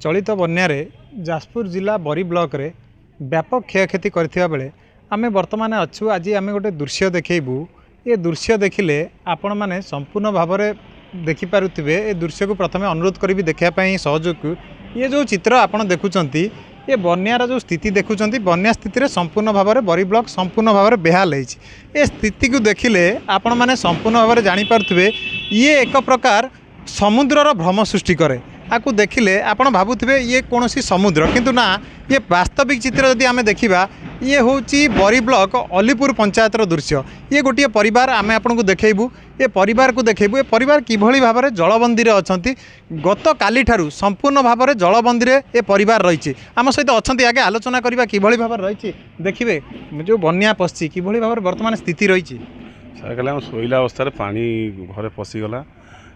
चलित बन्यारे जाजपुर जिला बरी ब्लॉक रे व्यापक क्षयक्षति करथिबा बेले आमे वर्तमान अच्छु आज आमे गोटे दृश्य देखैबू। ये दृश्य देखिले आपण माने संपूर्ण भाव में देखिपारुथिबे। ए दृश्य को प्रथमे अनुरोध करी देखापी सहयोग। ये जो चित्र आपण देखुचंती ये बन्यार जो स्थिति देखुचंती बन्या स्थिति रे संपूर्ण भाव में बरी ब्लॉक संपूर्ण भाव में बेहाल होईछि। ए स्थिति को देखिले आपण माने संपूर्ण भाव में जानि पारुथिबे ये एक प्रकार समुद्रर भ्रम सृष्टि करे। आपको देखिले आपण भावुथिबे ये कौनसी समुद्र, किंतु ना ये वास्तविक चित्र जदि आमे देखिबा ये होची बरी ब्लॉक अलीपुर पंचायतर दृश्य। ये गोटे परिवार आमे आपनको देखैबू। ये परिवार को देखैबू ये परिवार किभली भाव में जलबंदी रे अछंती। गत काली ठारू संपूर्ण भाव में जलबंदी रे ये परिवार रहिछि। आम सहित अछंती आगे आलोचना करबा किभली भाव में रहिछि। देखिबे जो बन्या पछी किभली भाव में वर्तमान स्थिति रहिछि। सारे हम शोला अवस्था पानी घरे पशिगला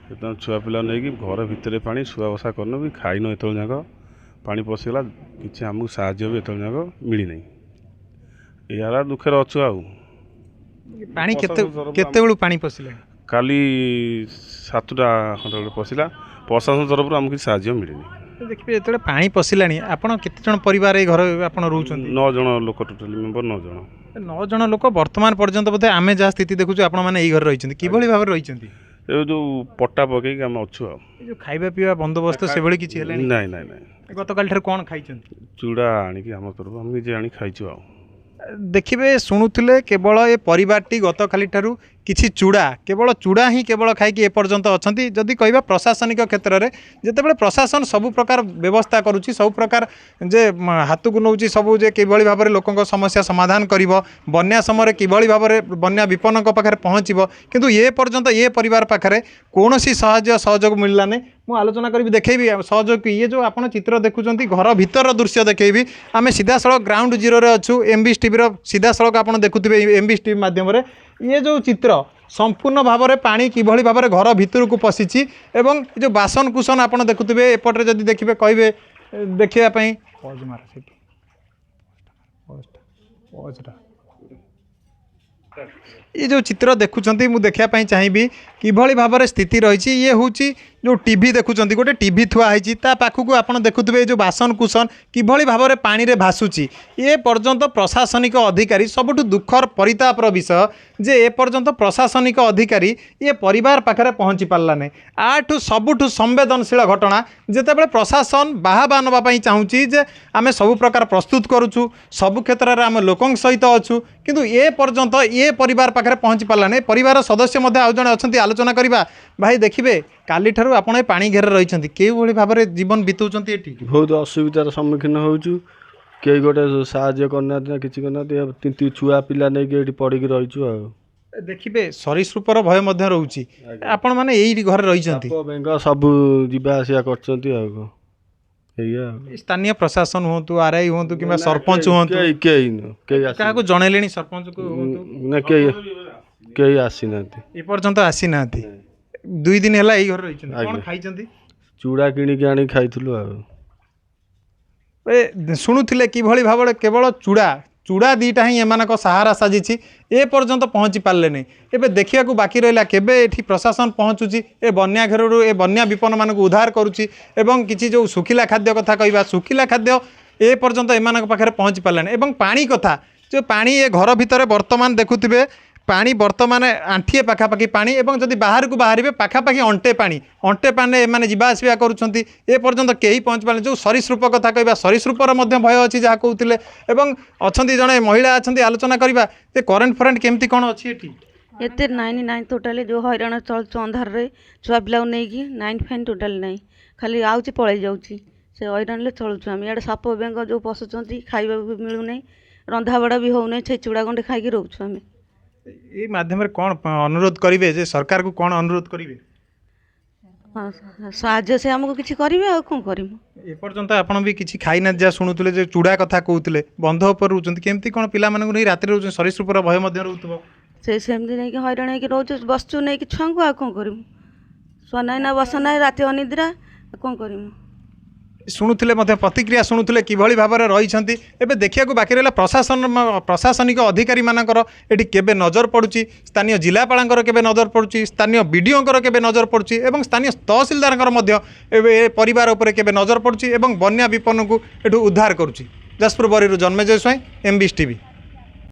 एकदम छुआ पिला नहीं घर भितर पा शुआ बसा करन भी खाइन एत जाक पा पशिगला कि आमको साहय भी एत जाक मिली ना। यार दुखे अच्छु पानी केते पानी पशिला काली 7टा खंड पशिला प्रशासन तरफ आमको किसी साहय मिलनी। देखिए जो पानी पशिला आपड़ केते जन परिवार घर आप 9 जन लोक टोटाली मेम्बर 9 जन लोक वर्तमान पर्यंत बोधे आम जहाँ स्थिति देखुଛୁ आपण मैंने घर रही किभली भाव में रही जो पट्टा पकई आम अच्छु जो खाଇବା ପିଇବା बंदोबस्त से भाई किसी नाई नाई नाई गत काल कौन खाई चूड़ा आनिक आम तरफ आम निजे आनी खाइछु। देखिए शुणुले केवल ये परिवारटी गत काली ठारू किछि चूड़ा केवल चूड़ा ही केवल खाई एपर्यंत अच्छा। जदि कहवा प्रशासनिक क्षेत्र में जितेबाला प्रशासन सबु प्रकार व्यवस्था करुच्ची सब प्रकार जे हाथ को नौ सबू जे किभली भाव में लोकों समस्या समाधान कर बन्या समय किभली भाव में बन्या विपन्न पाखे पहुँचब किंतु ये पर्यंत ये परिवार पाखे कौन साहाय्य सहयोग मिलला नहीं। मु आलोचना करी देखी सहयोग ये जो आप चित्र देखुं घर भीतर दृश्य देखी आम सीधा सड़क ग्राउंड जीरो रे अच्छु एमबीएस टीवी सीधा सड़क आप देखुए एमबीएस टीवी माध्यम ये जो चित्र संपूर्ण भाव में पानी किभली भाव में घर भितर को पशिची एवं जो बासन कुसन आप देखुए एपटे जदि देखिए कहे देखापी ये जो चित्र देखुंत मुझे देखापी चाहिए किभली भाव में स्थिति रही। ये हूँ जो टीवी देखुं गोटे टीवी थुआई पाखक आप देखुए जो बासन कुसन किभली भाव में पानी रे भासुची। ये पर्यंत प्रशासनिक अधिकारी सबुठ दुखर परितापर विषय जे ए पर्यंत प्रशासनिक अधिकारी ये परिवार पाखे पहुँची पार्ला नहीं। आठू सबुठ संवेदनशील घटना जितेबाला प्रशासन बाहाबा नापी चाहूँगी जे आम सबु प्रकार प्रस्तुत करुचु सबु क्षेत्र में आम लोकों सहित अच्छु किंतु ए पर्यंत ये परिवार पाखे पहुँची पार्ला नहीं। परिवार सदस्य आउ जड़े अच्छा आलोचना करवा भाई देखिए काली ठारू आपण पानी घेर रही केवली भाव में जीवन बिताऊँ ये बहुत असुविधार सम्मुखीन होचु कई गोटे साहाय्य करना किसी करना छुआ पिला नहीं पड़िकी रहीचु। देखिए सरीसृपर भय रोचे आपण मैंने यही घर रही सब जीवा आसिया कर स्थानीय प्रशासन हूँ आरआई हूँ कि सरपंच हूँ क्या जनइले सरपंच कई आसी ना एपर्यंत आसी ना 2 दिन है घर रही खाई चूड़ा किणिक आनी खाइलु। शुणुले किभली भाव में केवल चूड़ा चूड़ा दीटा ही एम सहारा साजिश ए पर्यंत पहुँची पारे नहीं। एवं देखा बाकी रहा केबे एठी प्रशासन पहुँचुची ए बन्या घेर ए बन्या विपन्न मानक उद्धार करुच्ची एवं किसी जो सुखिला खाद्य कथा कहवा सुखिला खाद्य ए पर्यंत एम पाखे पहुँची पारे नहीं। एवं पानी कथा जो पानी ए घर भितर बर्तमान देखुए पानी बर्तमान आंठिए पाखापाखि पानी एवं जदि बाहर को बाहर पाखापाखि अंटे पानी एम जावासवा करुँच ए पर्यंत कहीं पहुँच पारे। जो सरीसृप कथा कहवा सरीसृपर भय अच्छी जहाँ कहते एवं अच्छा जड़े महिला अच्छा आलोचना करवा करेन्ट फरेन्ट केमती कौन अच्छी एते नाइन नाइन टोटाली जो हैरान चलु अंधार रे छुआ पिला नहीं नाइन फाइन टोटाल नाई खाली आउची पड़े जाऊँगी से हैरान चलुचु आम इे साप बेंग जो पशुंट खाଇବା भी मिलूना रंधा बड़ा भी होना से चूड़ा गंडे खाई रोचु आम ये माध्यम कौन अनुरोध करेंगे जे सरकार को कौन अनुरोध करेंगे साहाଯ୍ୟ से आमको किसी करेंगे आ कौन करूँ एपर्यंत आप भी किसी खाई ना जहाँ शुणुले जो चूड़ा कथा कहते बंध उपर रोच केमती कौन पिला नहीं रात रोच सरीसृपर भय रोच से सेमती नहीं हैरान हो रोच बसचु नहीं छुआ को आ कौन करूँ शुआ ना बस ना रात अनिद्रा कौन करूँ शुणुले प्रतिक्रिया शुणुले किभली भाव में रही एवं देखा बाकी रहा प्रशासनिक अधिकारी मानकर ये केबे नजर पड़ुची स्थानीय जिलापाल केबे नजर पड़ुची स्थानीय बीडीओ केबे नजर पड़ुची एवं स्थानीय तहसिलदार परिवार उपर केबे नजर पड़ुची एवं बन्या विपन्न को एठू उद्धार करुची। जाजपुर बरीरू जन्मेजय स्वाई, MBS TV।